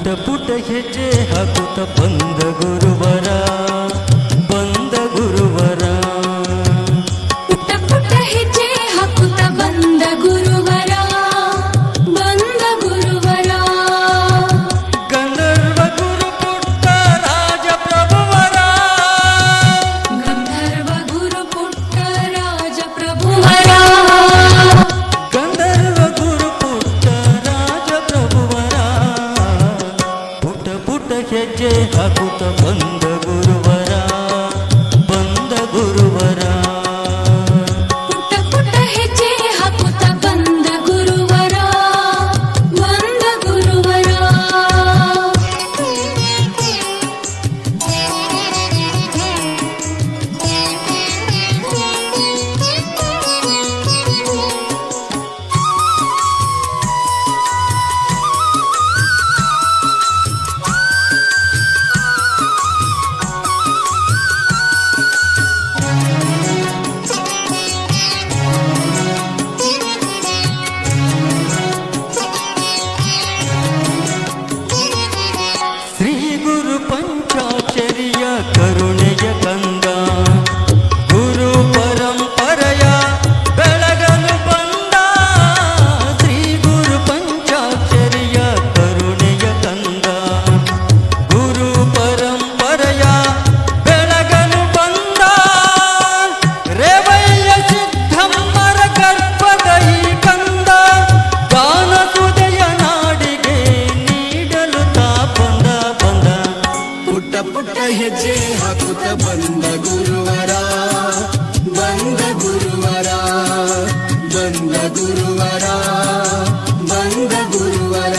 ಪುಟ್ಟ ಪುಟ್ಟ ಹೆಜ್ಜೆ ಹಾಕುತ್ತ ಬಂದ ಗುರುವರ ಬಂದ ಗುರುವರ ಪುಟ್ಟ ಪುಟ್ಟ ಹೆಜ್ಜೆ ಹಾಕುತ್ತ ಬಂದ ಗುರುವರ ಬಂದ ಗುರುವರ ಗಂಧರ್ವ ಗುರು ಪುಟ್ಟ ರಾಜ ಪ್ರಭುವರ ಗಂಧರ್ವ ಗುರು ಪುಟ್ಟ ರಾಜ ಪ್ರಭುವರ ಗಂಧರ್ವ ಗುರು ಪುಟ್ಟ ರಾಜ ಪ್ರಭುವರ ಪುಟ್ಟ ಪುಟ್ಟ ಹೆಜ್ಜೆ ಹಾಕುತ್ತ ಬಂದ ಗುರುವರ ಬಂದ ಗುರುವರ ಪುಟ್ಟ ಪುಟ್ಟ ಹೆಜ್ಜೆ ಹಾಕುತ್ತ ಬಂದ ಗುರುವರ ಬಂದ ಗುರುವರ ಶ್ರೀ ಗುರು ಪಂಚಾಕ್ಷರಿಯ ಕರುಣೆಯ ಕಂದ ಗುರು ಪರಂಪರೆಯ ಬೆಳಗಲು ಬಂದ ಶ್ರೀ ಗುರು ಪಂಚಾಕ್ಷರಿಯ ಕರುಣೆಯ ಕಂದ ಗುರು ಪರಂಪರೆಯ ಬೆಳಗಲು ಬಂದ ರೇವಯ್ಯ ಸಿದ್ಧಮ್ಮರ ಗರ್ಭದ ಈ ಕಂದ ಗಾನ ಸುದಯ ನಾಡಿಗೆ ನೀಡಲು ತಾ ಬಂದ ಬಂದ ಪುಟ್ಟ ಪುಟ್ಟ ಹೆಜ್ಜೆ ಹಾಕುತ್ತ ಬಂದ ಗುರುವರ ಬಂದ ಗುರುವರ ಬಂದ ಗುರುವರ ಬಂದ ಗುರುವರ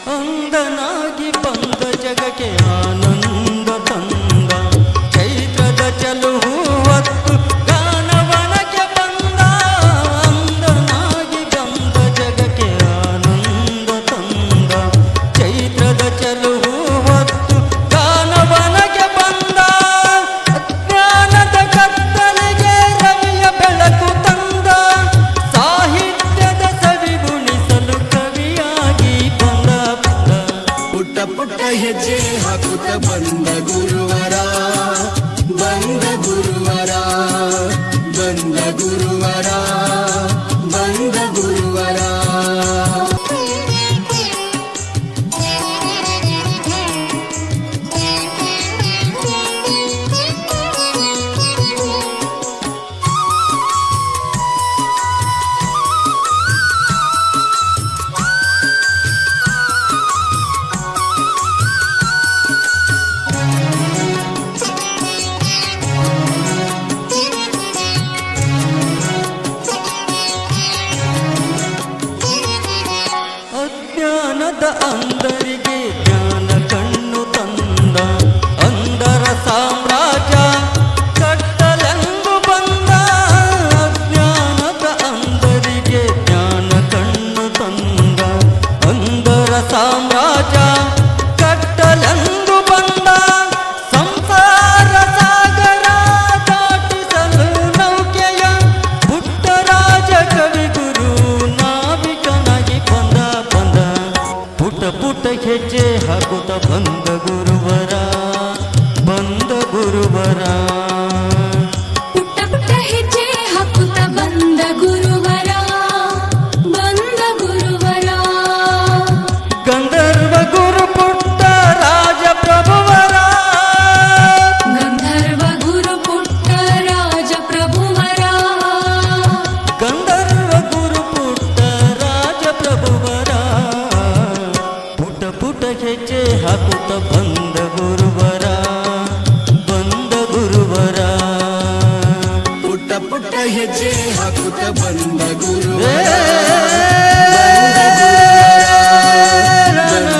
ಅಂದನಾಗಿ ಬಂದ ಜಗಕ್ಕೆ ಆನಂದ ತಂದ ಚೈತ್ರದ ಚಲುವು ಹೊತ್ತು ಗಾನವನಕ್ಕೆ ಬಂದ ಅಂದನಾಗಿ ಬಂದ ಜಗಕ್ಕೆ ಆನಂದ ತಂದ ಚೈತ್ರದ ಚಲುವು ಹೊತ್ತು ಗಾನವನಕ್ಕೆ ಬಂದ ಅಜ್ಞಾನದ ಕತ್ತಲೆಗೆ ರವಿಯ ಬೆಳಕು ತಂದ ಸಾಹಿತ್ಯದ ಸವಿಗುಣಿಸಲು ಕವಿಯಾಗಿ ಬಂದ ಬಂದ ಪುಟ್ಟ ಪುಟ್ಟ ಹೆಜ್ಜೆ ಹಾಕುತ್ತ ಬಂದ ಗುರುವರ ಬಂದ ಗುರುವರ ಬಂದ ಗುರುವರ ಬಂದ ಗುರುವರ ಅಜ್ಞಾನದ ಅಂದರಿಗೆ ಜ್ಞಾನ ಕಣ್ಣು ತಂದ ಅಂದರ ಸಾಮ್ರಾಜ್ಯ ಕಟ್ಟಲೆಂದು ಬಂದ ಅಜ್ಞಾನದ ಅಂದರಿಗೆ ಜ್ಞಾನ ಕಣ್ಣು ತಂದ ಅಂದರ ಸಾಮ್ರಾಜ್ಯ ಕಟ್ಟಲೆಂದು ಬಂದ ಸಂಸಾರ ಸಾಗರ ದಾಟಿಸಲು ನೌಕೆಯ ಪುಟ್ಟರಾಜ ಕವಿ ಗುರು ನಾವಿಕನಾಗಿ ಬಂದ ಬಂದ ಪುಟ್ಟ ಪುಟ್ಟ ಹೆಜ್ಜೆ ಹಾಕುತ್ತ ಬಂದ ಗುರುವರ ಬಂದ ಗುರುವರ ಪುಟ್ಟ ಪುಟ್ಟ ಹೆಜ್ಜೆ ಹಾಕುತ್ತ ಬಂದ ಗುರುವರ ಬಂದ ಗುರುವರ ಗಂಧರ್ವ ಗುರು ಪುಟ್ಟ ರಾಜ ಪ್ರಭುವರ ಗಂಧರ್ವ ಗುರು ಪುಟ್ಟ ರಾಜ ಪ್ರಭುವರ ಗಂಧರ್ವ ಗುರು ಪುಟ್ಟ ರಾಜ ಪ್ರಭುವರ ಪುಟ್ಟ ಪುಟ್ಟ ಹೆಜ್ಜೆ ಹಾಕುತ್ತ ಬಂದ ಗುರುವರ ಬಂದ ಗುರುವರ ಪುಟ್ಟ ಪುಟ್ಟ ಹೆಜ್ಜೆ ಹಾಕುತ್ತ ಬಂದ ಗುರುವರ ಏ ಬಂದ ಗುರುವರ ಬಂದ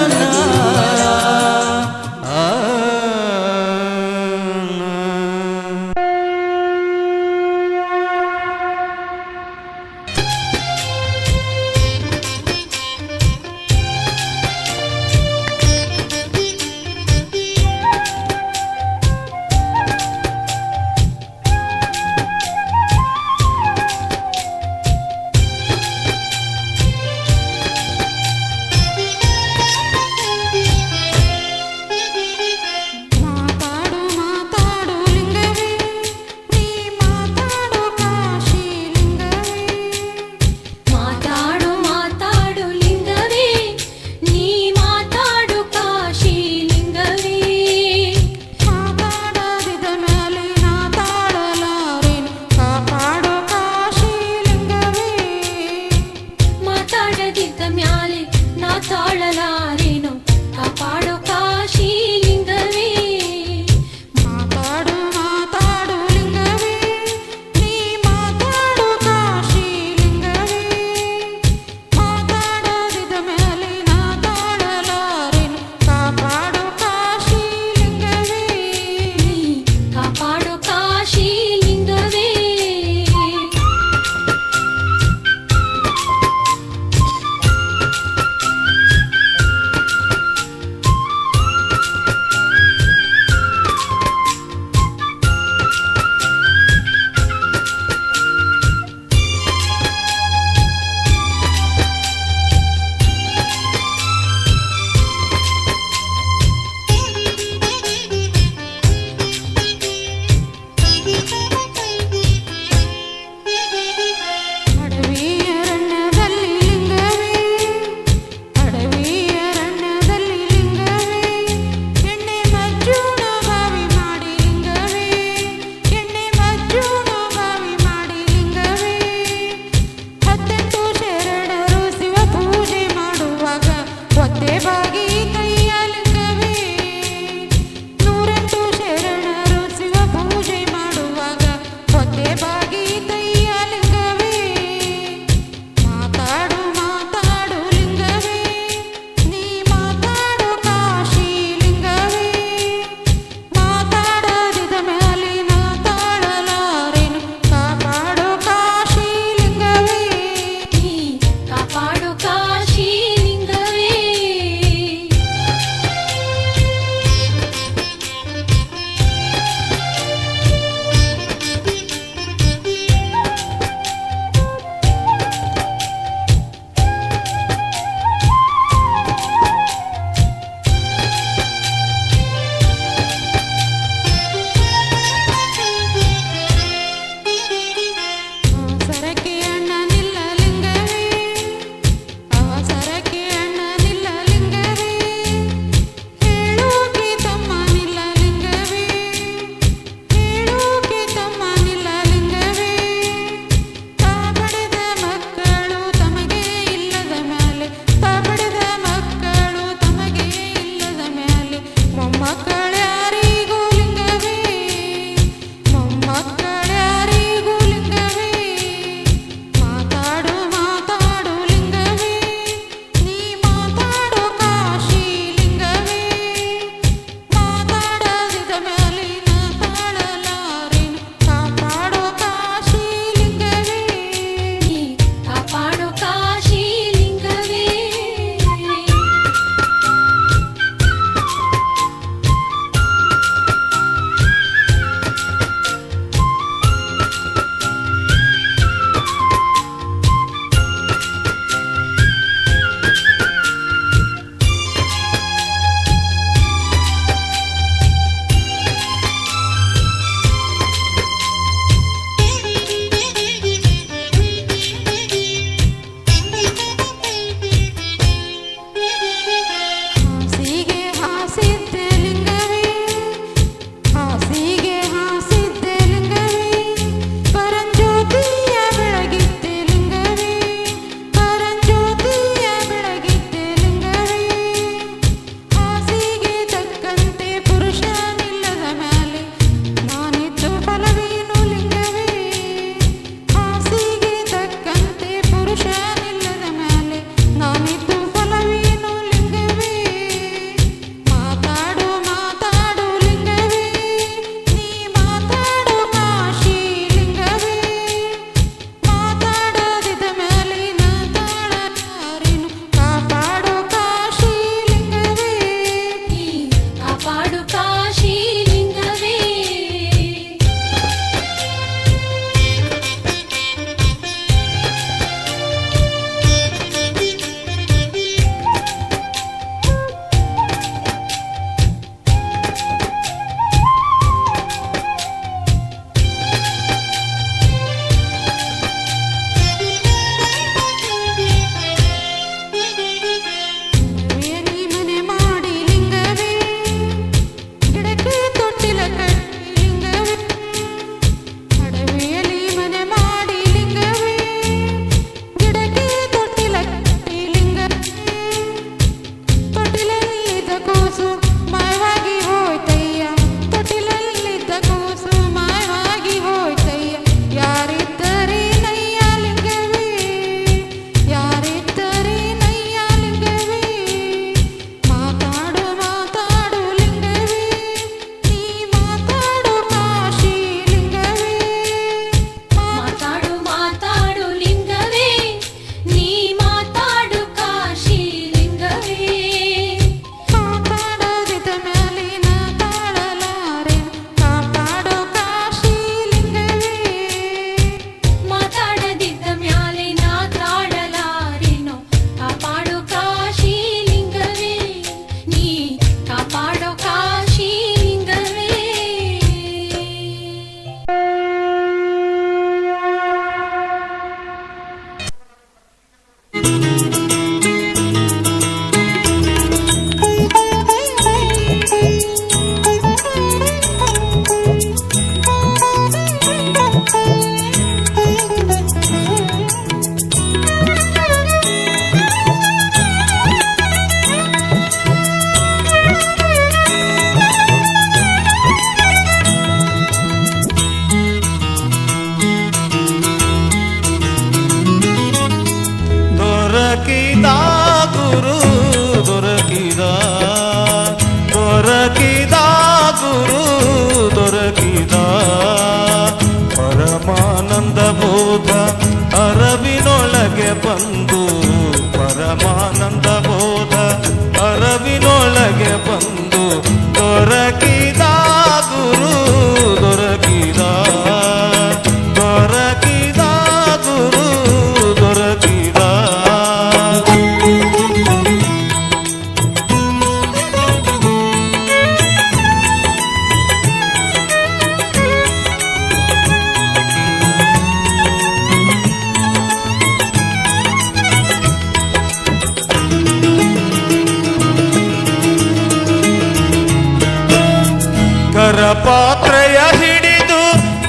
ಕರಪಾತ್ರೆಯ ಹಿಡಿದು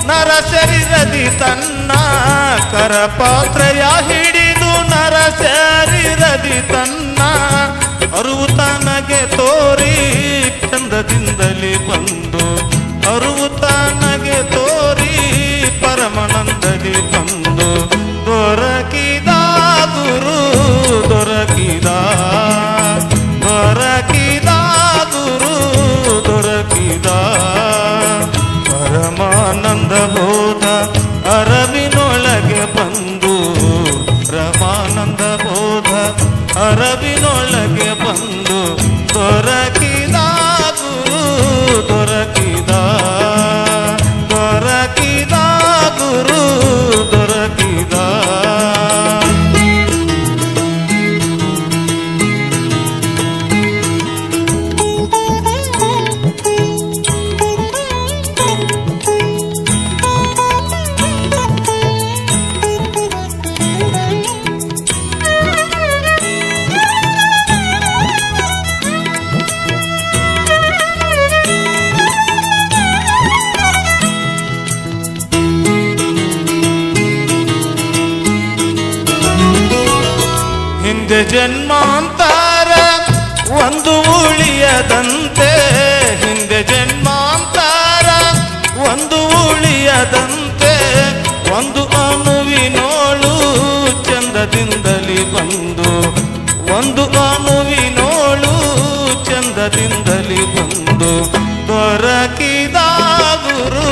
ನರ ಶರೀರದಿ ತನ್ನ ಕರಪಾತ್ರೆಯ ಹಿಡಿದು ನರ ಶರೀರದಿ ತನ್ನ ಅರುವು ತನಗೆ ತೋರಿ ಚಂದದಿಂದಲೇ ಬಂದು ಅರುವು ತನಗೆ ತೋರಿ ಪರಮಾನಂದದಿ ಬಂದು ದೊರಕಿದ ಗುರು ದೊರಕಿದ ದೊರಕಿದ ಗುರು ದೊರಕಿದ ಪರಮಾನಂದ ಬೋಧ ಅರವಿನೊಳಗೆ ಬಂದು ರಮಾನಂದ ಬೋಧ ಅರವಿನೊಳಗೆ ಬಂದು ದೊರಕಿದ ಗುರು ದೊರಕಿದ ದೊರಕಿದ ಗುರು ದೊರಕಿದ. ಹಿಂದೆ ಜನ್ಮಾಂತರ ಒಂದು ಉಳಿಯದಂತೆ ಹಿಂದೆ ಜನ್ಮಾಂತರ ಒಂದು ಉಳಿಯದಂತೆ ಒಂದು ಅಣುವಿನೋಳು ಚಂದದಿಂದಲೇ ಬಂದು ಒಂದು ಅಣುವಿನೋಳು ಚಂದದಿಂದಲೇ ಬಂದು ದೊರಕಿದ ಗುರು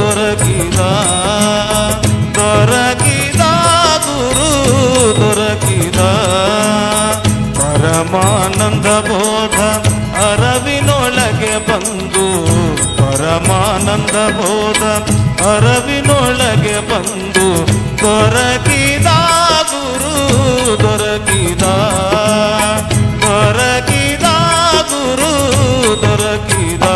ದೊರಕಿದ ದೊರಕಿದ ಗುರು ದೊರಕಿದ ಪರಮಾನಂದ ಬೋಧ ಅರವಿನೊಳಗೆ ಬಂದು ಪರಮಾನಂದ ಬೋಧ ಅರವಿನೊಳಗೆ ಬಂದು ದೊರಕಿದ ಗುರು ದೊರಕಿದ ದೊರಕಿದ ಗುರು ದೊರಕಿದ.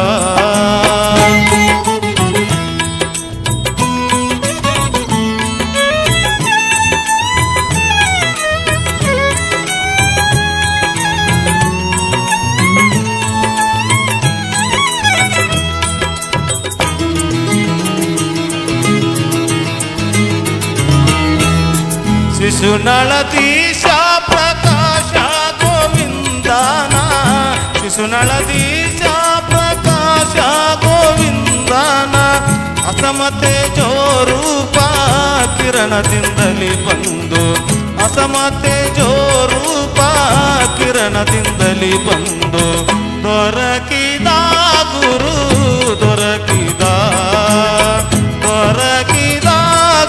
ಶಿಶುನಳದೀಶ ಪ್ರಕಾಶ ಗೋವಿಂದನ ಶಿಶುನಳದೀಶ ಪ್ರಕಾಶ ಗೋವಿಂದನ ಅಸಮತೆ ಜೋರೂಪ ಕಿರಣದಿಂದಲೇ ಬಂದು ಅಸಮತೆ ಜೋರೂಪ ಕಿರಣದಿಂದಲೇ ಬಂದು ದೊರಕಿದ ಗುರು ದೊರಕಿದ ದೊರಕಿದ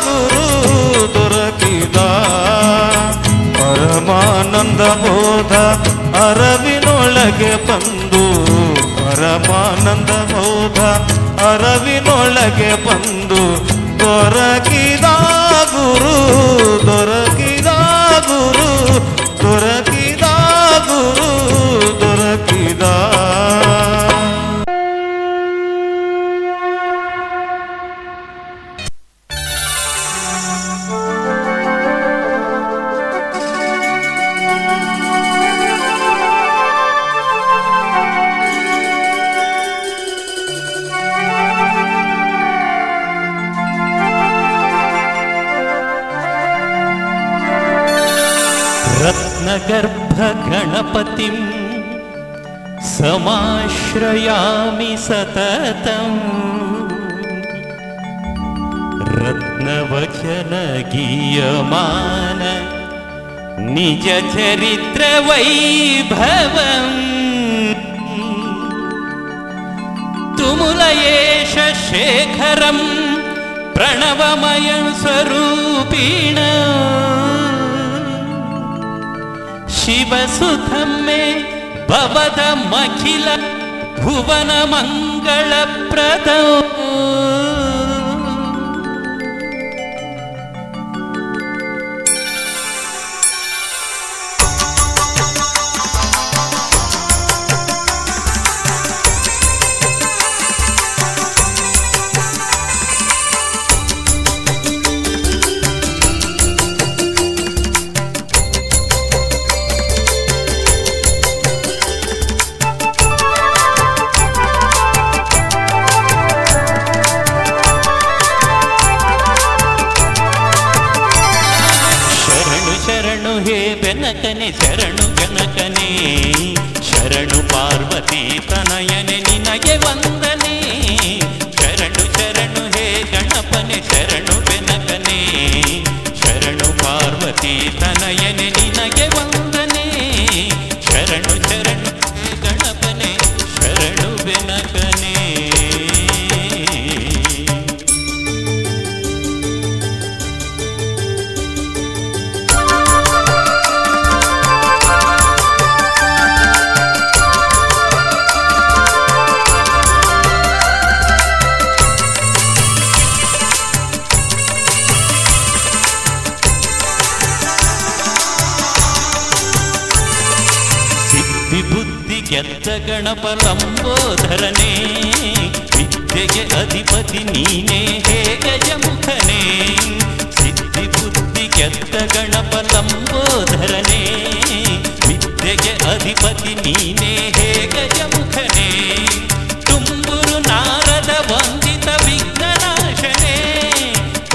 ಗುರು ದೊರಕಿದ ಪರಮಾನಂದ ಬೋಧ ಅರವಿನೊಳಗೆ ಬಂದು ಪರಮಾನಂದ ಬೋಧ ಅರವಿನೊಳಗೆ ಬಂದು ದೊರಕಿದ ಗುರು ದೊರಕಿದ ಗುರು ದೊರಕಿದ ಗುರು ದೊರಕಿದ. रत्नगर्भ गणपतिं समाश्रयामि सततम् रत्नवचन गीयमान निज चरित्र वैभवम् तुमुलयेश शेखरं प्रणवमयं स्वरूपिण शिवसुतं मे भवदमखिल भुवन मङ्गलप्रदम् ಬೆನಕನೆ ಶರಣು ಜನಕನೇ ಶರಣು ಪಾರ್ವತಿ ತನಯನೆ ನಿನಗೆ ವಂದನೆ ಶರಣು ಶರಣು ಹೇ ಗಣಪನೆ ಶರಣು ಬೆನಕನೆ ಶರಣು ಪಾರ್ವತಿ ತನಯನೆ ನಿನಗೆ ವಂದನೆ ಶರಣು ಶರಣು ಹೇ ಗಣಪನೆ ಶರಣು ಬೆನಕನೆ ವಿಬುದ್ಧಿ ಗೆದ್ದ ಗಣಪ ಲಂಬೋಧರನೇ ವಿದ್ಯೆಗೆ ಅಧಿಪತಿ ನೀನೇ ಹೇ ಗಜಮುಖನೇ ಸಿದ್ಧಿ ಬುದ್ಧಿ ಗೆದ್ದ ಗಣಪ ಲಂಬೋಧರನೇ ವಿದ್ಯೆಗೆ ಅಧಿಪತಿ ನೀನೇ ಹೇ ಗಜಮುಖನೇ ತುಂಬುರು ನಾರದ ವಂದಿತ ವಿಘ್ನನಾಶನೇ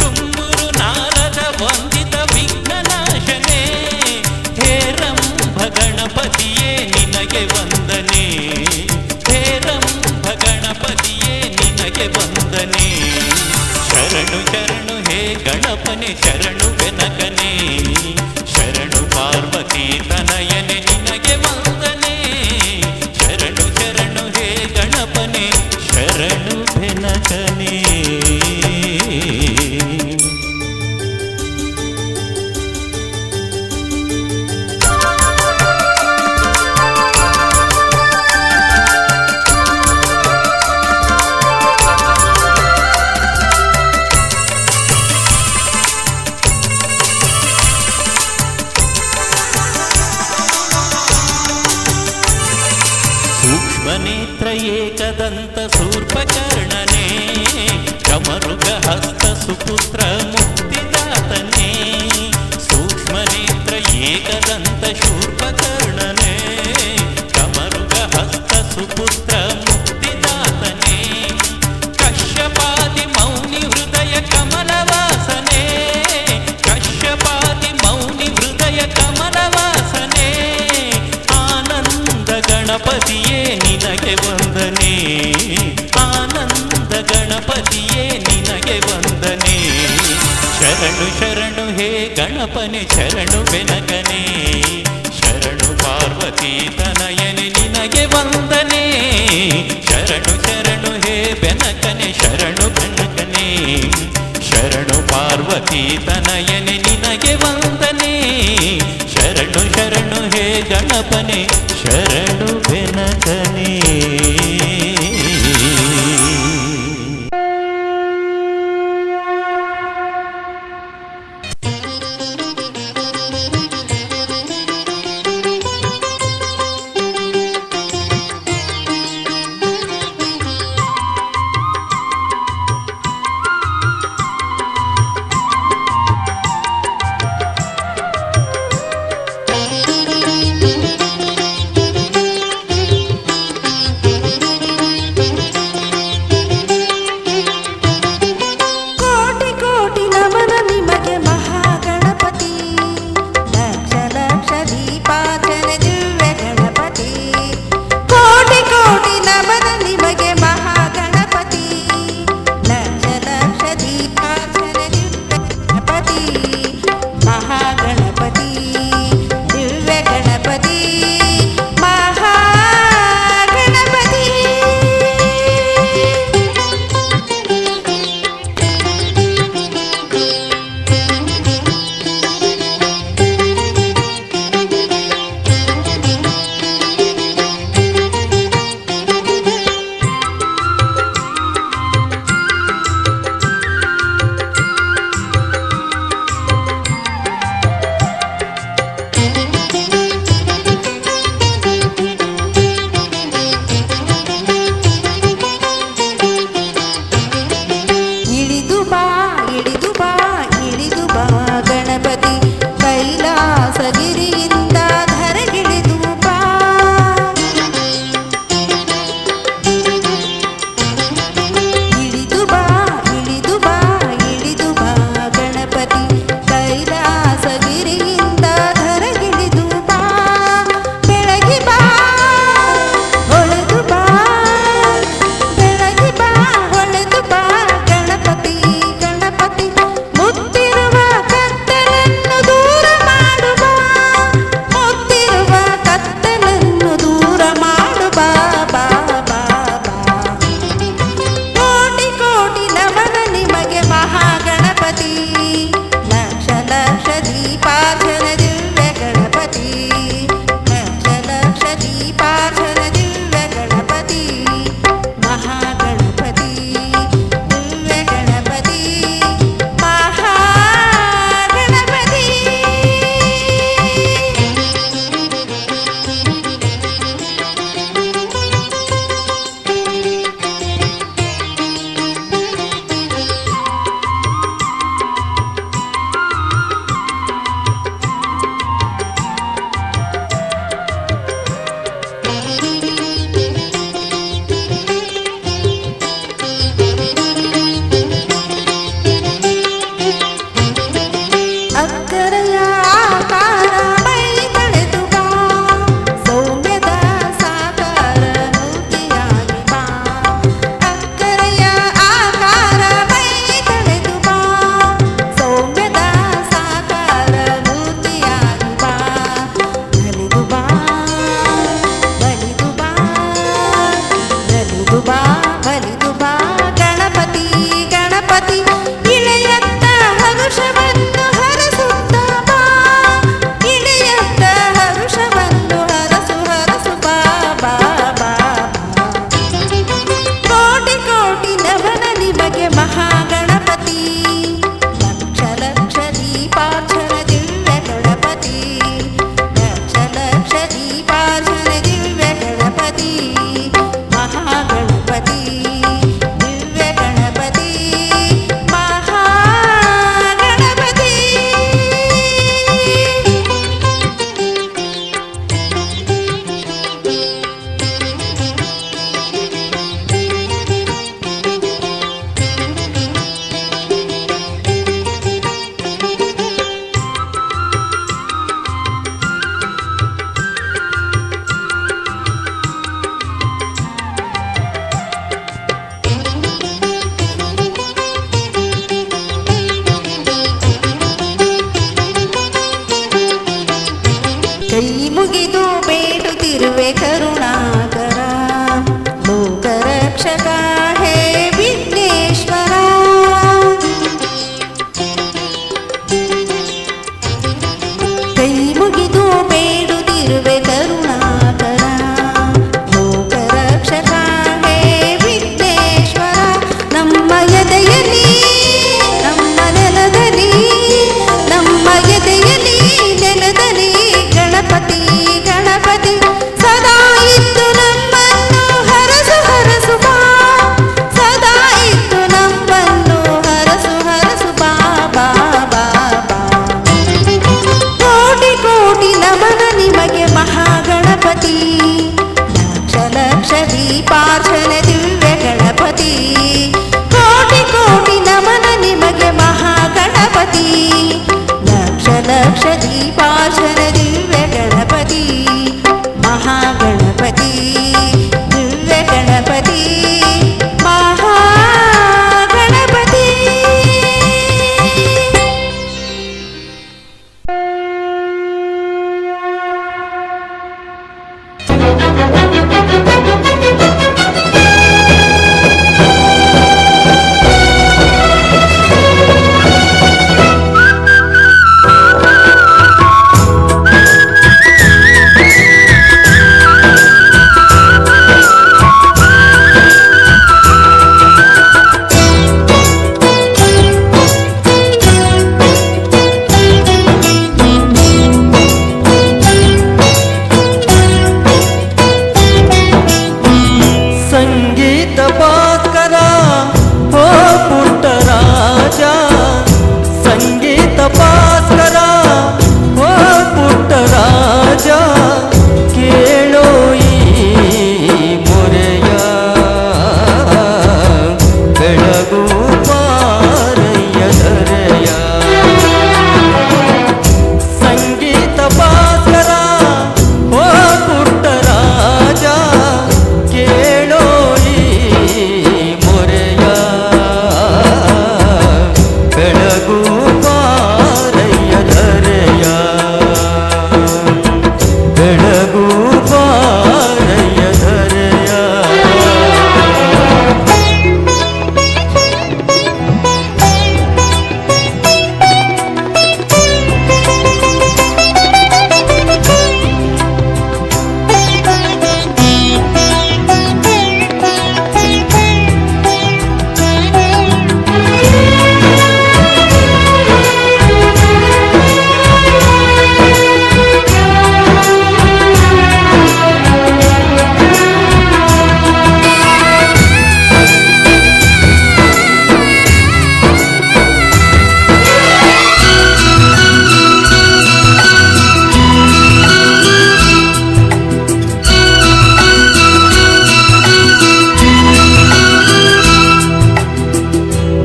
ತುಂಬುರು ನಾರದ ವಂದಿತ ವಿಘ್ನನಾಶನೇ ಹೇ ರಂಭ ಗಣಪತಿಯೇ ನಿನಗೆ ವಂದನೆ ಹೇ ರಂಭ ಗಣಪತಿಯೇ ನಿನಗೆ ವಂದನೆ ಶರಣು ಶರಣು ಹೇ ಗಣಪನೆ ಶರಣು ಬೆನಕನೆ ಶರಣು ಪಾರ್ವತಿ ತನಯನೆ ನಿನಗೆ ವಂದನೆ ಶರಣು ಶರಣು ಹೇ ಗಣಪನೆ ಶರಣು ಬೆನಕನೆ ಸೂಕ್ಷ್ಮನೇತ್ರ ಏಕದಂತ ಶೂರ್ಪಕರ್ಣನೇ ಕಮರುಗ ಹಸ್ತ ಸುಪುತ್ರ ಮುಕ್ತಿದಾತನೇ ಸೂಕ್ಷ್ಮನೇತ್ರ ಏಕದಂತ ಶೂರ್ಪಕರ್ಣನೇ ಕಮರುಗ ಹಸ್ತ ಸುಪುತ್ರ ಮುಕ್ತಿದಾತನೇ ಕಶ್ಯಪಾದಿ ಮೌನಿ ಹೃದಯ ಕಮಲವಾಸನೆ ಕಶ್ಯಪಾದಿ ಮೌನಿ ಹೃದಯ ಕಮಲವಾಸನೆ ಆನಂದ ಗಣಪತಿಯೇ ನಿನಗೆ ವಂದನೆ ಆನಂದ ಗಣಪತಿಯೇ ನಿನಗೆ ವಂದನೆ ಶರಣು ಶರಣು ಹೇ ಗಣಪನೆ ಶರಣು ಬೆನಕನೆ ಶರಣು ಪಾರ್ವತಿ ತನಯನೆ ನಿನಗೆ ವಂದನೆ ಶರಣು ಶರಣು ಹೇ ಬೆನಕನೆ ಶರಣು ಬೆನಕನೆ ಶರಣು ಪಾರ್ವತಿ ತನಯನೆ ನಿನಗೆ ವಂದನೆ ಶರಣು ಶರಣು ಹೇ ಗಣಪನೆ ಶರಣು ಬೆನಕನೆ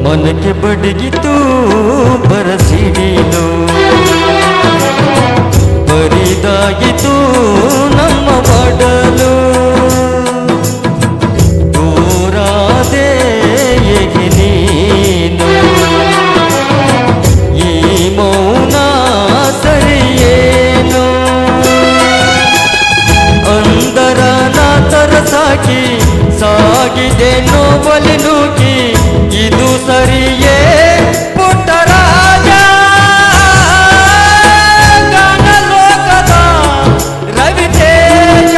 ಮನಕ್ಕೆ ಬಡಗಿತು ಬರಸಿಡಿಲು ಬರಿದಾಗಿತು ನಮ್ಮ ಬಡಲು ದೂರಾದೆ ಏಕೆ ನೀನು ಈ ಮೌನ ಸರಿಯೇನು ಅಂದರ ನಾತರ ಸಾಕಿ ಸಾಗಿದೆ ನೋವಲಿ ನುಗ್ಗಿ ಇದು ಸರಿಯೇ ಪುಟ್ಟರಾಜ ಗಾನಲೋಕದ ರವಿತೇಜ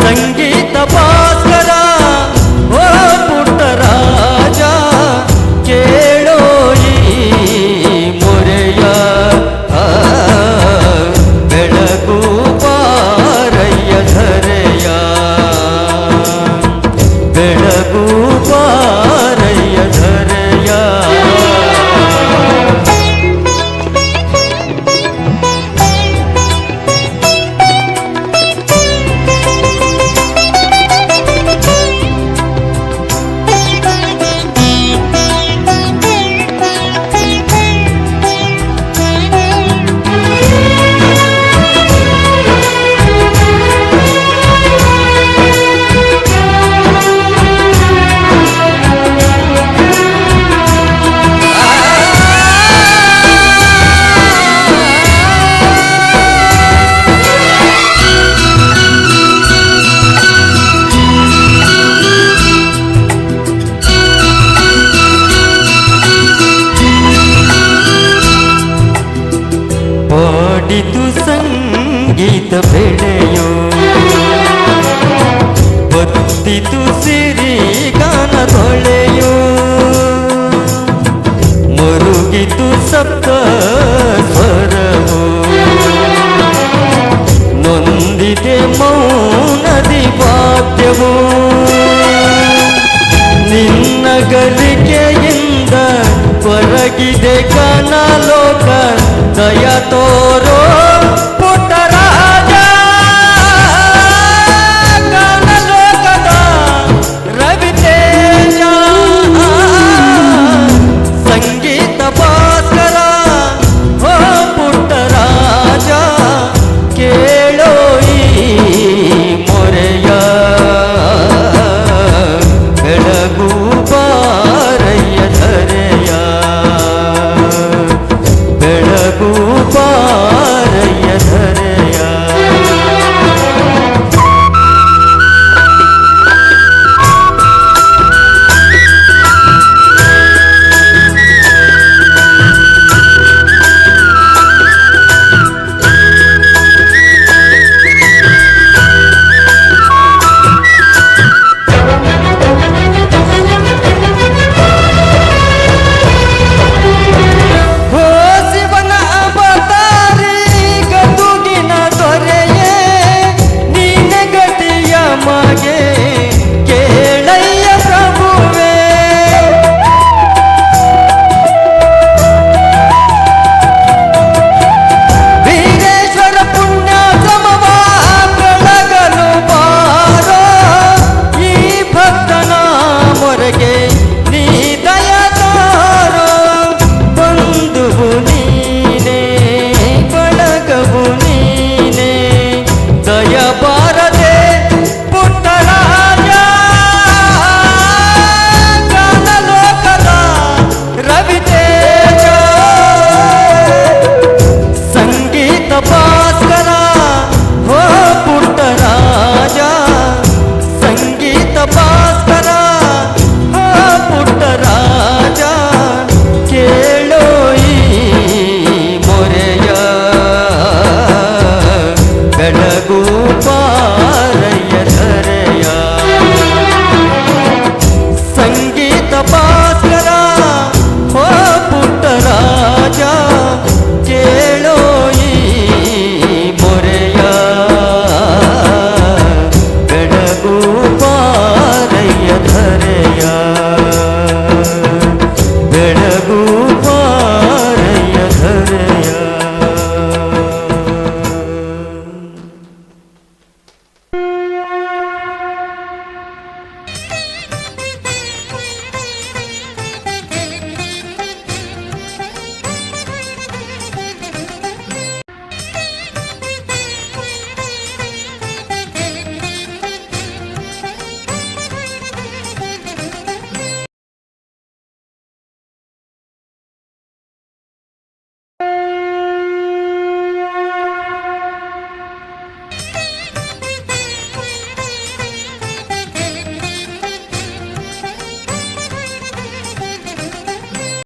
ಸಂಗೀತ ಭಾಸ್ಕರ ಓ ಪುಟ್ಟರಾಜ ಕೇಳೋ ಈ ಮೊರೆಯ ಬೆಳಗು ಪಾರಯ್ಯ ಧರೆಯ ಬೆಳಗು ಪಾರಯ್ಯ ಧರೆಯ ಪಾಡಿತು ಸಂಗೀತ ಬೆಳೆಯೋ ಬತ್ತಿತು ಸಿರಿ ಗಾನದೊಳೆಯೋ ಮರುಗಿತು ಸಪ್ತ ಸ್ವರವೋ ನೊಂದಿದೆ ಮೌನದಿ ವಾದ್ಯವೋ ನಿನ್ನ ಗಲಿಕೆಯಿಂದ ಹೊರಗಿದೆ ಗಾನಲೋಕ ದಯ ತೋರೋ